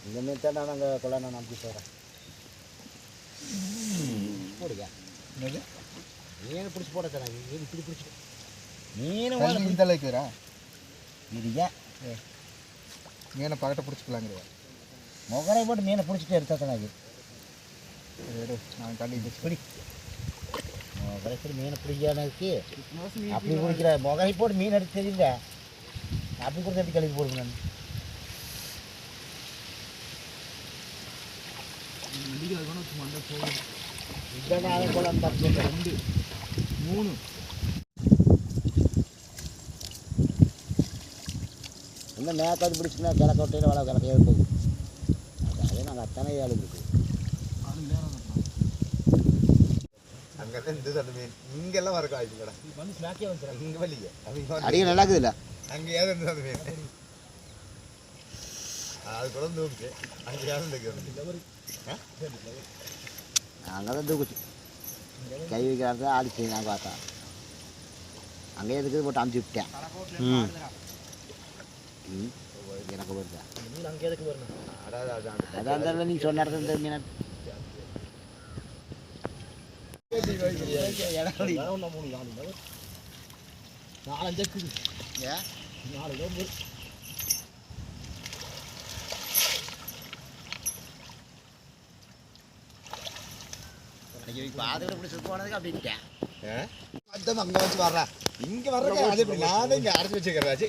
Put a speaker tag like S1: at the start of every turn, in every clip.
S1: இந்த மீன் தான் நான் அங்கே கொள்ள நான் நம்பி போகிறேன் போடுங்க மீன் பிடிச்சி போட தராங்க மீன் இப்படி பிடிச்சிட்டு மீன்
S2: இந்த அளவுக்குறா
S1: இதுங்க
S2: மீனை பக்கத்தை பிடிச்சிக்கலாங்கிறியா
S1: முகரை போட்டு மீனை பிடிச்சிட்டு எடுத்தா தராங்க
S2: நான் தண்ணி
S1: பிடி முகரை போட்டு மீனை பிடிக்கானதுக்கு அப்படி பிடிக்கிற முகரை போட்டு மீன் எடுத்து தெரியல அப்படி கூட தட்டி கழுவி போடுங்க நான் இதான் குளம் தப்பு 2 3 இன்னும் மேற்காது பிடிச்சிங்கன்னா கிழக்கொட்டையில் வள கிழக்கையே போகுது அதே நாங்கள் அத்தனை ஏழு இருக்குது
S2: அங்கே இந்த தண்ணி மீன் இங்கெல்லாம் வரக்கா ஆயிடுங்கடா இங்கே வலிங்க
S1: அடிக்க நல்லா இருக்குது இல்லை
S2: அங்கே ஏதோ இருந்தது அந்த மீன் அது கூட தூக்கு அங்கே யாரும்
S1: அங்கே தான் தூக்குச்சு கை வைக்கிறாரு ஆடிச்சு நான் பார்த்தா அங்கேயே இருக்குது போட்டு அமுச்சு விட்டேன் எனக்கு வருதா அதான் தெரியல நீ சொன்ன இடத்துல மீன் பாதுகாப்பு பிடிச்சி போனதுக்கு அப்படின்ட்டேன்
S2: அங்கே வச்சு வர்றா இங்கே வர்றேன் அது எப்படி நானும் இங்கே அடைச்சி வச்சுக்கிறேன்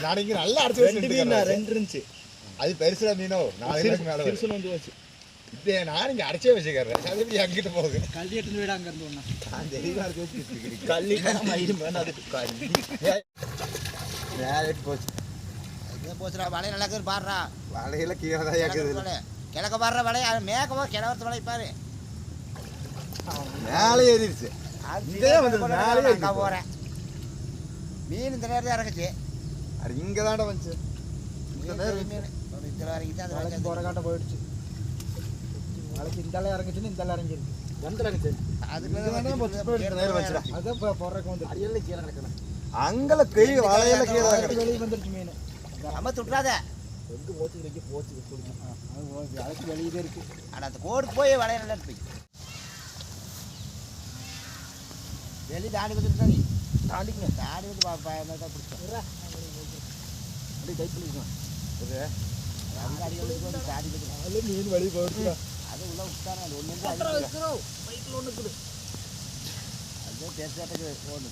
S2: நான் இங்கே நல்லா அடைச்சி வச்சு 2 இருந்துச்சு அது பெருசுல மீனோ 4 மேலே வந்து வச்சு இப்போ நான் இங்கே அடைச்சே வச்சுக்கிறேன் அது எப்படி அங்கிட்ட போகுது
S3: கல்வி எட்டு வீடு அங்கே இருந்து ஒன்றா
S2: நான் தெளிவாக வச்சு
S3: கல்வி அது
S2: வேலைக்கு போச்சு
S1: போச்சுடா வலையை நல்லா இருக்குது பாடுறா
S2: வலையில கீழே தான் இருக்குது
S1: கிழக்க பாடுற வலையை மேக்கவோ கிழவரத்து வலை பாரு
S2: மேலே ஏறிடுச்சு
S1: போகிறேன் மீன் இந்த நேரம் தான் இறங்குச்சு
S2: அது இங்கே தாண்டா வந்துச்சு
S1: மீன் இதில் வரைக்கும் தான் அது
S3: போகிற காட்ட போயிடுச்சு நாளைக்கு இந்த இறங்குச்சுன்னு இந்த இறங்கிருக்கு எந்த இறங்குச்சு
S1: அதுக்கு
S3: அதான் போடுறதுக்கு வந்து அடியில் கீழே கிடக்கணும்
S2: அங்கே கீழே வலையில கீழே
S3: வெளியே வந்துருச்சு மீன்
S1: நம்ம துட்டாத
S3: எங்கே போச்சு போச்சு அதுக்கு வெளியே இருக்கு
S1: ஆனால் அந்த கோடு போய் வலையை நல்லா போய் வெளியே தாண்டி வந்துட்டு நீ தாண்டி வந்து தான் பிடிச்சேன்
S3: அப்படியே டைப் பண்ணிக்கலாம்
S1: தாண்டி
S3: மீன் வெளியே போயிடுச்சு
S1: அது உள்ள விட்டாங்க அது ஒன்று பைக்கில் ஒன்று இருக்குது அது பெருசாட்டுக்கு
S3: ஒன்று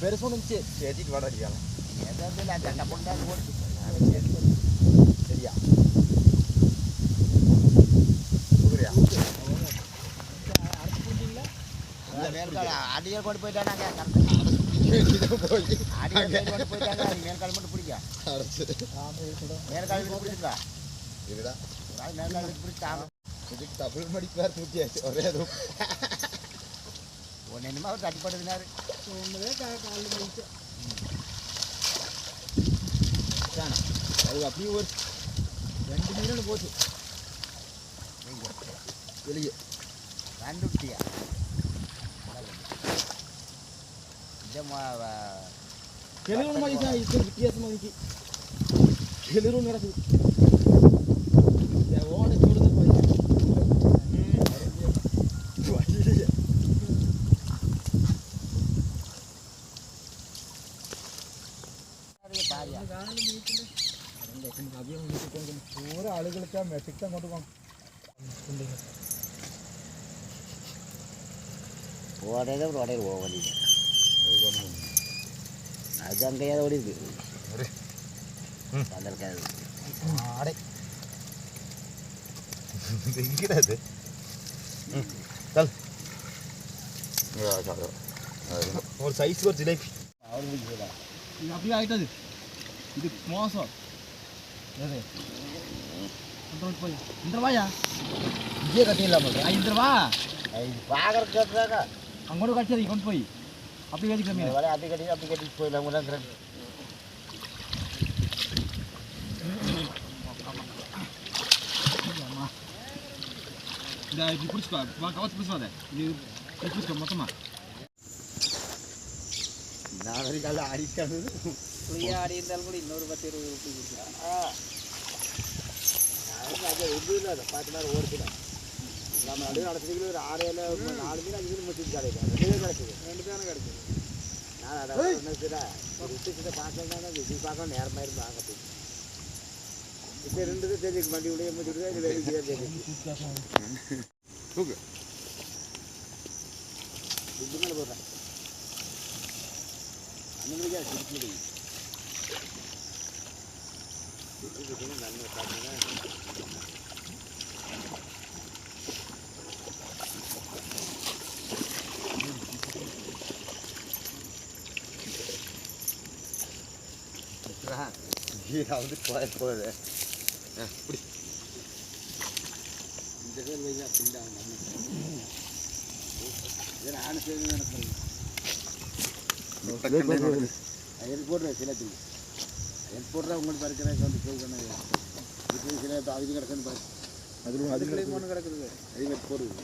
S3: பெருசு ஒன்று இருந்துச்சு
S2: சேச்சிக்கு வட அடிக்கலாம்
S1: எதாவது இல்லை சண்டை போட்டு ஓடுச்சு
S2: சரியா
S1: அடியில் கொண்டு போயிட்டாங்க அடியில் கொண்டு போயிட்டாங்க மேற்கால் மட்டும் பிடிக்க மேற்கால் பிடிச்சிருக்கா
S2: இதுதான்
S1: மேற்கால் பிடிச்சாங்க
S2: இதுக்கு தமிழ் மடிப்பார் தூக்கியாச்சு ஒரே அதுவும்
S1: ஒன்று என்னமா அவர் தட்டிப்படுத்தினாரு
S3: அது அப்படியே ஒரு 2 மீன் போச்சு வெளியே
S1: 2 விட்டியா
S3: கெளிரும் மாதிரி தான் இது வித்தியாசமாக இருக்கு கெளிரும் நடக்குது ஓட சூடு போய் பூரா ஆளுகளுக்கா மெட்டிக் தான் கொண்டு போங்க
S1: ஓடையில ஒரு ஓடையில் ஓவலி அது அங்கேயாவது ஓடி இருக்கு வந்திருக்காது
S2: ஆடை எங்கிடாது ஒரு சைஸ் ஒரு ஜிலேபி
S3: இது அப்படியே ஆகிட்டது இது மோசம் இந்த ரூபாயா
S1: இங்கே கட்டிடலாமா
S3: 5 ரூபா
S1: பார்க்கறதுக்காக
S3: அங்கோட கட்டி கொண்டு போய் அப்படி வேதிக்கிற மீன்
S1: வலை அப்படி கட்டி போயிடலாம் கூட
S3: இந்த இப்படி பிடிச்சிப்பா கவச்சு பிடிச்சிப்பா அதை இது பிடிச்சிக்கோ மொத்தமாக
S1: நான் வரைக்கும் காலைல ஆடிக்காது
S3: ஃப்ரீயாக ஆடி இருந்தாலும் கூட இன்னொரு 10-20 ரூபாய் கொடுக்கலாம்.
S1: அது ஒன்றும் இல்லை, 10 நேரம் ஓடுச்சுதான் நம்ம நடுவே நடத்துறதுக்கு ஒரு 6 4 மீன் 5 மீன் முடிச்சு கிடைக்கும். 2 தான் கிடைக்குது.
S3: 2 தானே கிடைக்குது.
S1: நான் அதை விட்டு பார்க்கலாம் விசி பார்க்கலாம் நேரமாக இருந்து பார்க்க இப்போ 2 தான் தெரியுது. வண்டி உடைய முடிச்சுட்டு இது வெளியே தெரியுது.
S2: தூக்கு
S1: இது மேலே போடுறேன் அந்த மாதிரியா திருப்பி நன்மை பார்த்தீங்கன்னா வந்து போகுது
S2: இப்படி
S1: இந்த பேர் வைங்க பிண்டாங்க இதை நானும் சேர்ந்து எனக்கு போடுறேன் சிலத்துக்கு எனக்கு போடுறா உங்களுக்கு பறிக்கிறேன் வந்து போய் இப்போ சில அதுக்கு கிடக்குன்னு பாரு
S3: அதுக்குள்ளே ஒன்று கிடக்குது.
S1: அது போடுது